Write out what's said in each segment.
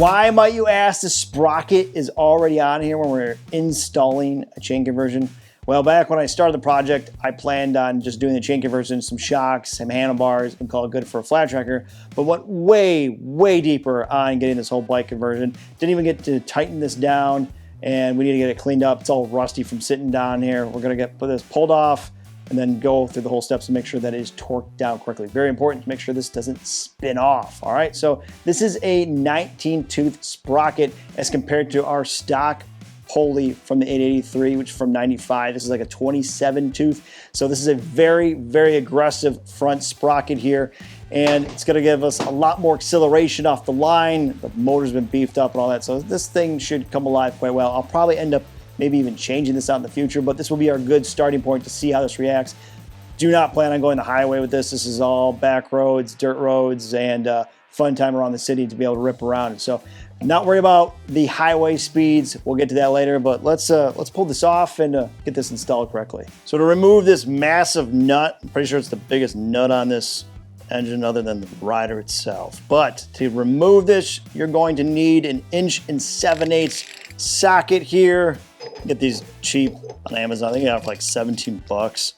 Why, might you ask? The sprocket is already on here when we're installing a chain conversion. Well, back when I started the project, I planned on just doing the chain conversion, some shocks, some handlebars, and call it good for a flat tracker, but went way, way deeper on getting this whole bike conversion. Didn't even get to tighten this down, and we need to get it cleaned up. It's all rusty from sitting down here. We're gonna put this pulled off and then go through the whole steps to make sure that it is torqued down correctly. Very important to make sure this doesn't spin off, all right? So this is a 19-tooth sprocket as compared to our stock pulley from the 883, which is from 95. This is like a 27-tooth. So this is a very, very aggressive front sprocket here, and it's gonna give us a lot more acceleration off the line. The motor's been beefed up and all that, so this thing should come alive quite well. I'll probably end up maybe even changing this out in the future, but this will be our good starting point to see how this reacts. Do not plan on going the highway with this. This is all back roads, dirt roads, and fun time around the city to be able to rip around. So not worry about the highway speeds. We'll get to that later, but let's pull this off and get this installed correctly. So to remove this massive nut, I'm pretty sure it's the biggest nut on this engine other than the rider itself. But to remove this, you're going to need an 1 7/8 socket here. Get these cheap on Amazon. I think I got for like 17 bucks.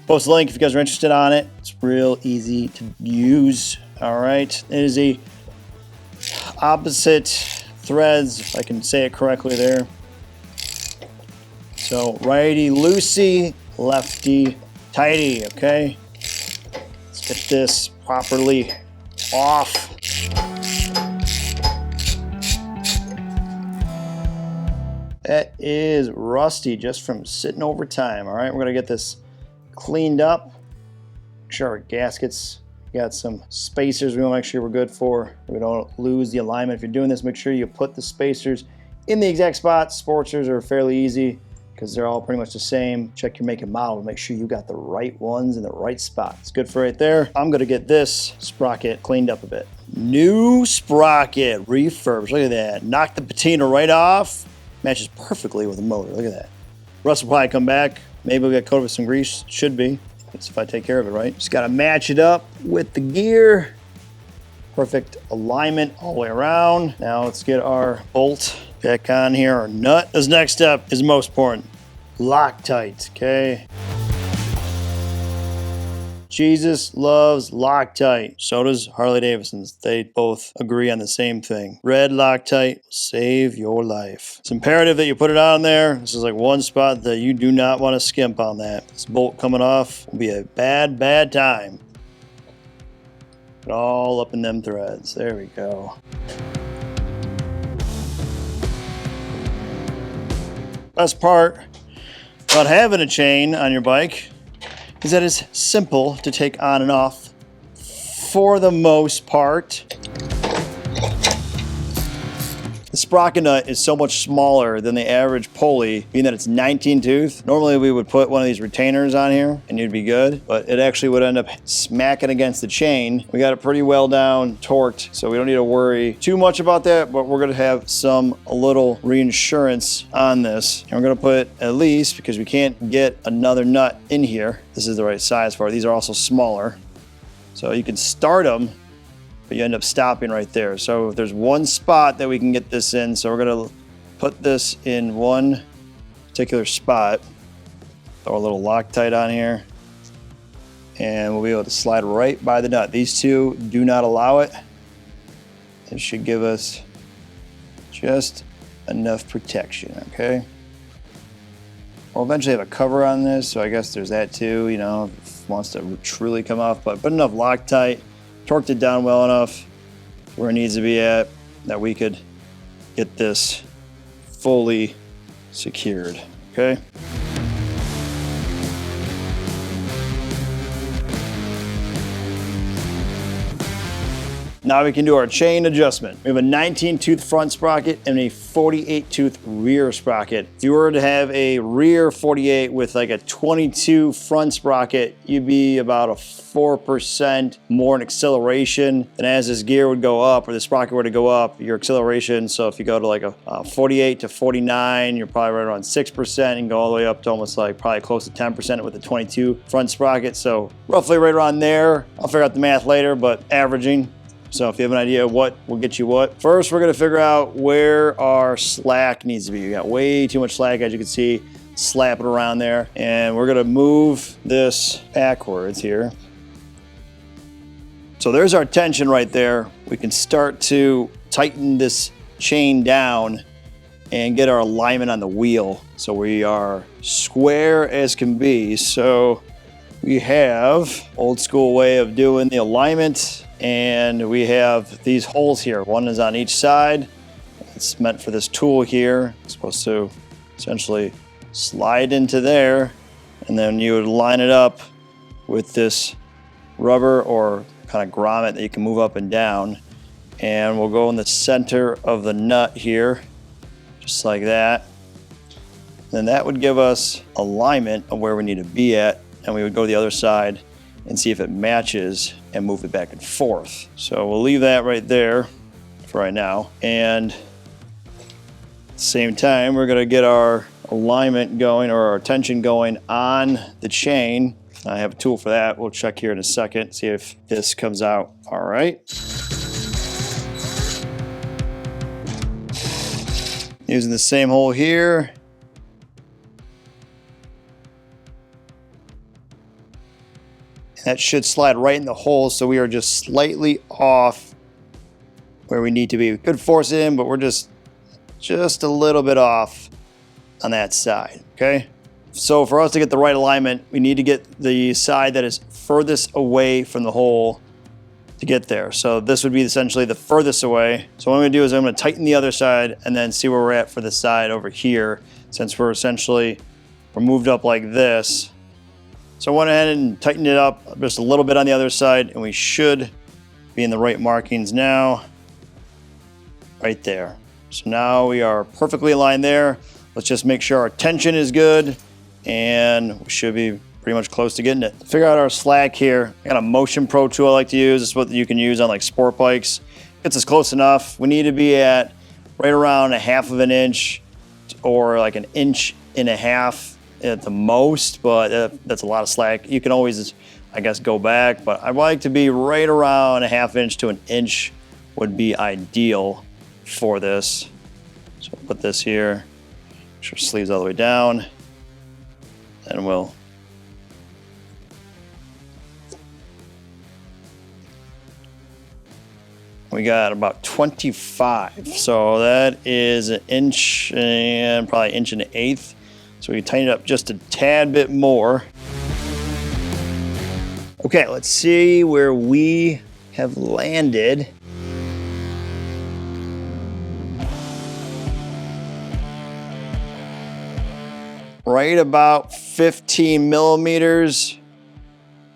Post a link if you guys are interested on it. It's real easy to use. All right, it is a opposite threads, if I can say it correctly there. So righty loosey, lefty tighty, okay? Let's get this properly off. That is rusty just from sitting over time. All right, we're gonna get this cleaned up. Make sure our gaskets got some spacers we want to make sure we're good for. We don't lose the alignment. If you're doing this, make sure you put the spacers in the exact spot. Sportsters are fairly easy because they're all pretty much the same. Check your make and model to make sure you got the right ones in the right spot. It's good for right there. I'm gonna get this sprocket cleaned up a bit. New sprocket, refurbished. Look at that. Knocked the patina right off. Matches perfectly with the motor. Look at that. Rust will probably come back. Maybe we'll get coated with some grease. Should be. That's if I take care of it right. Just got to match it up with the gear. Perfect alignment all the way around. Now let's get our bolt back on here, our nut. This next step is most important. Loctite, okay? Jesus loves Loctite. So does Harley Davidson's. They both agree on the same thing. Red Loctite will save your life. It's imperative that you put it on there. This is like one spot that you do not want to skimp on that. This bolt coming off will be a bad, bad time. Put it all up in them threads. There we go. Best part about having a chain on your bike is that it's simple to take on and off for the most part. The sprocket nut is so much smaller than the average pulley, being that it's 19 tooth. Normally we would put one of these retainers on here and you'd be good, but it actually would end up smacking against the chain. We got it pretty well down, torqued, so we don't need to worry too much about that, but we're gonna have a little reinsurance on this. And we're gonna put at least, because we can't get another nut in here, this is the right size for it. These are also smaller. So you can start them, but you end up stopping right there. So there's one spot that we can get this in. So we're gonna put this in one particular spot. Throw a little Loctite on here. And we'll be able to slide right by the nut. These two do not allow it. It should give us just enough protection, okay? We'll eventually have a cover on this, so I guess there's that too, you know, if it wants to truly come off, but put enough Loctite, torqued it down well enough where it needs to be at, that we could get this fully secured, okay? Now we can do our chain adjustment. We have a 19-tooth front sprocket and a 48-tooth rear sprocket. If you were to have a rear 48 with like a 22 front sprocket, you'd be about a 4% more in acceleration. And as this gear would go up, or the sprocket were to go up, your acceleration, so if you go to like a 48 to 49, you're probably right around 6%, and go all the way up to almost like probably close to 10% with the 22 front sprocket. So roughly right around there. I'll figure out the math later, but averaging So if you have an idea of what will get you what, first we're gonna figure out where our slack needs to be. We got way too much slack, as you can see, slapping around there. And we're gonna move this backwards here. So there's our tension right there. We can start to tighten this chain down and get our alignment on the wheel. So we are square as can be. So we have old school way of doing the alignment, and we have these holes here. One is on each side. It's meant for this tool here. It's supposed to essentially slide into there, and then you would line it up with this rubber or kind of grommet that you can move up and down. And we'll go in the center of the nut here, just like that. Then that would give us alignment of where we need to be at, and we would go to the other side and see if it matches and move it back and forth. So we'll leave that right there for right now. And at the same time, we're gonna get our alignment going, or our tension going on the chain. I have a tool for that. We'll check here in a second, see if this comes out all right. Using the same hole here. That should slide right in the hole, so we are just slightly off where we need to be. We could force it in, but we're just a little bit off on that side, okay? So for us to get the right alignment, we need to get the side that is furthest away from the hole to get there. So this would be essentially the furthest away. So what I'm gonna do is I'm gonna tighten the other side and then see where we're at for the side over here, since we're moved up like this. So I went ahead and tightened it up just a little bit on the other side, and we should be in the right markings now, right there. So now we are perfectly aligned there. Let's just make sure our tension is good, and we should be pretty much close to getting it. To figure out our slack here, I got a Motion Pro tool I like to use. It's what you can use on like sport bikes. Gets us close enough. We need to be at right around 1/2 of an inch or like 1.5 inches at the most, but that's a lot of slack. You can always, I guess, go back, but I'd like to be right around 1/2 inch to 1 inch would be ideal for this. So we'll put this here, make sure sleeves all the way down, and we got about 25. So that is 1 inch and probably 1.1 inches. So we tighten it up just a tad bit more. Okay, let's see where we have landed. Right about 15 millimeters.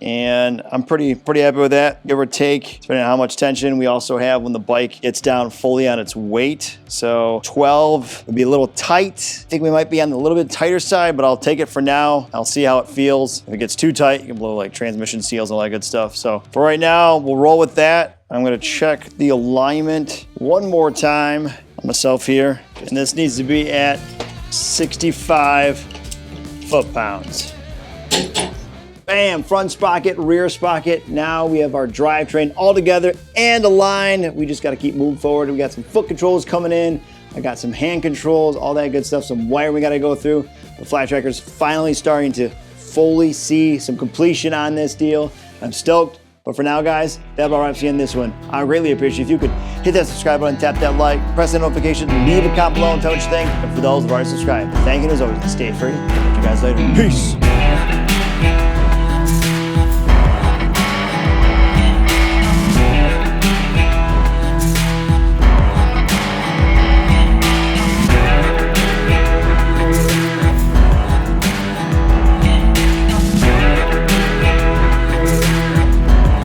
And I'm pretty happy with that, give or take, depending on how much tension we also have when the bike gets down fully on its weight. So 12 would be a little tight. I think we might be on the little bit tighter side, but I'll take it for now. I'll see how it feels. If it gets too tight, you can blow like transmission seals and all that good stuff. So for right now, we'll roll with that. I'm gonna check the alignment one more time on myself here. And this needs to be at 65 foot-pounds. Bam, front sprocket, rear sprocket. Now we have our drivetrain all together and aligned. We just gotta keep moving forward. We got some foot controls coming in. I got some hand controls, all that good stuff, some wiring we gotta go through. The flat tracker's finally starting to fully see some completion on this deal. I'm stoked. But for now, guys, that about wraps you in this one. I greatly appreciate if you could hit that subscribe button, tap that like, press that notification, leave a comment below and tell what you think. And for those who have already subscribed, thank you as always. Stay free. Catch you guys later. Peace.